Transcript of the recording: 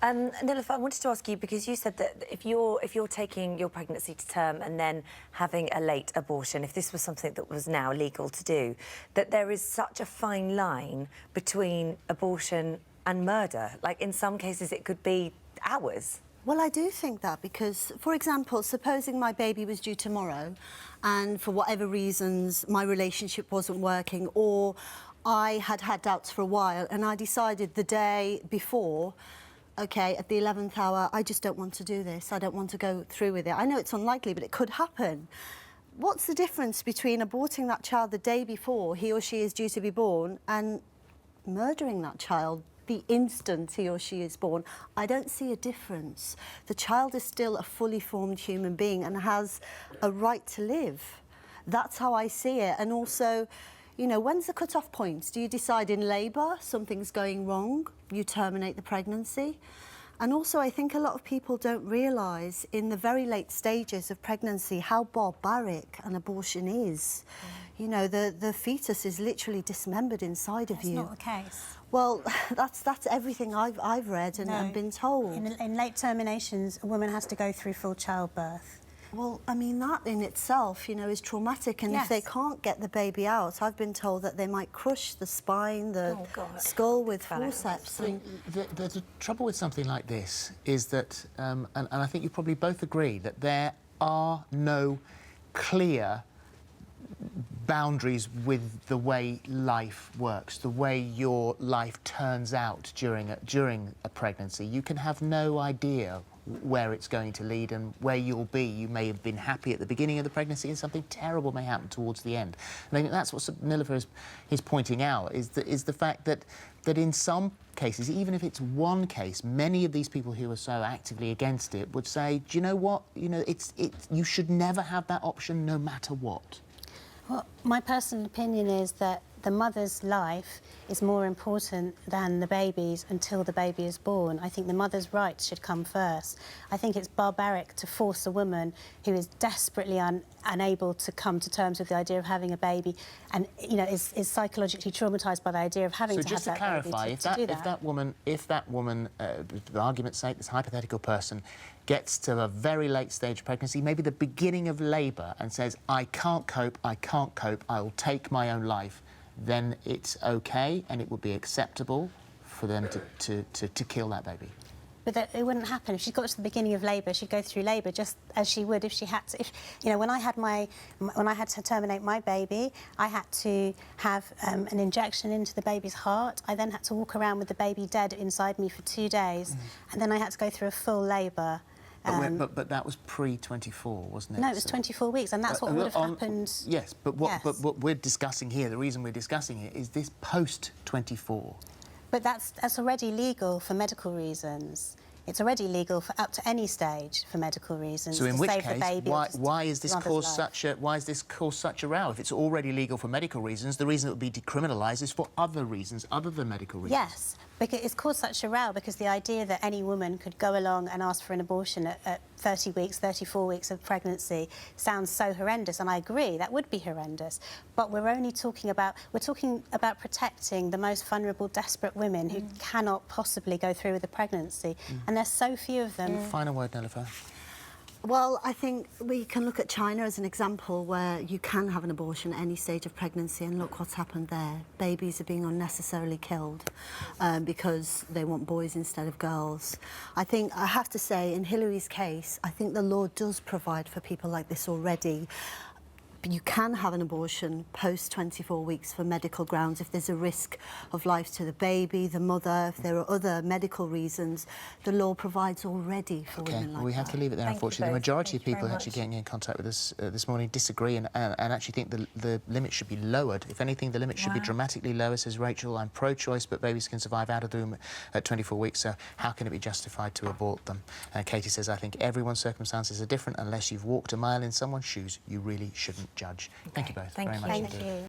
Nilufer, I wanted to ask you, because you said that if you're taking your pregnancy to term and then having a late abortion, if this was something that was now legal to do, that there is such a fine line between abortion and murder. Like, in some cases, it could be hours. Well, I do think that because, for example, supposing my baby was due tomorrow and for whatever reasons my relationship wasn't working, or I had had doubts for a while and I decided the day before, OK, at the 11th hour, I just don't want to do this. I don't want to go through with it. I know it's unlikely, but it could happen. What's the difference between aborting that child the day before he or she is due to be born and murdering that child the instant he or she is born? I don't see a difference. The child is still a fully formed human being and has a right to live. That's how I see it. And also, you know, when's the cut-off point? Do you decide in labour something's going wrong, you terminate the pregnancy? And also, I think a lot of people don't realise in the very late stages of pregnancy how barbaric an abortion is. You know, the fetus is literally dismembered inside of you. That's not the case. Well, that's everything I've read and been told. In late terminations, a woman has to go through full childbirth. Well, I mean, that in itself, you know, is traumatic. And if they can't get the baby out, I've been told that they might crush the spine, the skull with forceps. The trouble with something like this is that, and I think you probably both agree, that there are no clear boundaries with the way life works, the way your life turns out during a pregnancy. You can have no idea where it's going to lead and where you'll be. You may have been happy at the beginning of the pregnancy and something terrible may happen towards the end. And I think that's what Nilufer is pointing out, is the fact that in some cases, even if it's one case, many of these people who are so actively against it would say, do you know what, you know, you should never have that option no matter what. Well, my personal opinion is that the mother's life is more important than the baby's until the baby is born. I think the mother's rights should come first. I think it's barbaric to force a woman who is desperately unable to come to terms with the idea of having a baby and, you know, is psychologically traumatised by the idea of having to have that baby. So just to clarify, if that woman, for argument's sake, this hypothetical person, gets to a very late stage of pregnancy, maybe the beginning of labour, and says, I can't cope, I will take my own life, then it's OK and it would be acceptable for them to kill that baby. But it wouldn't happen. If she got to the beginning of labour, she'd go through labour just as she would if she had to. You know, when I had to terminate my baby, I had to have an injection into the baby's heart. I then had to walk around with the baby dead inside me for 2 days, and then I had to go through a full labour. But that was pre-24, wasn't it? No, it was 24 weeks, and that's what would have happened. Yes, but what we're discussing here, the reason we're discussing it, is this post-24. But that's already legal for medical reasons. It's already legal for up to any stage for medical reasons. So in which case, why is this caused such a row? If it's already legal for medical reasons, the reason it would be decriminalised is for other reasons other than medical reasons. Yes, because it's caused such a row because the idea that any woman could go along and ask for an abortion at 30 weeks, 34 weeks of pregnancy sounds so horrendous, and I agree, that would be horrendous. But we're talking about protecting the most vulnerable, desperate women who cannot possibly go through with a pregnancy. And there's so few of them. Final word, Nilufer. Well, I think we can look at China as an example where you can have an abortion at any stage of pregnancy, and look what's happened there. Babies are being unnecessarily killed because they want boys instead of girls. I think, I have to say, in Hilary's case, I think the law does provide for people like this already. You can have an abortion post 24 weeks for medical grounds if there's a risk of life to the baby, the mother, if there are other medical reasons. The law provides already for women like that. We have to leave it there, unfortunately. The majority of people actually getting in contact with us this morning disagree and actually think the limit should be lowered. If anything, the limit should be dramatically lower, says Rachel. I'm pro-choice, but babies can survive out of the womb at 24 weeks, so how can it be justified to abort them? Katie says, I think everyone's circumstances are different. Unless you've walked a mile in someone's shoes, you really shouldn't judge. Thank you both very much indeed.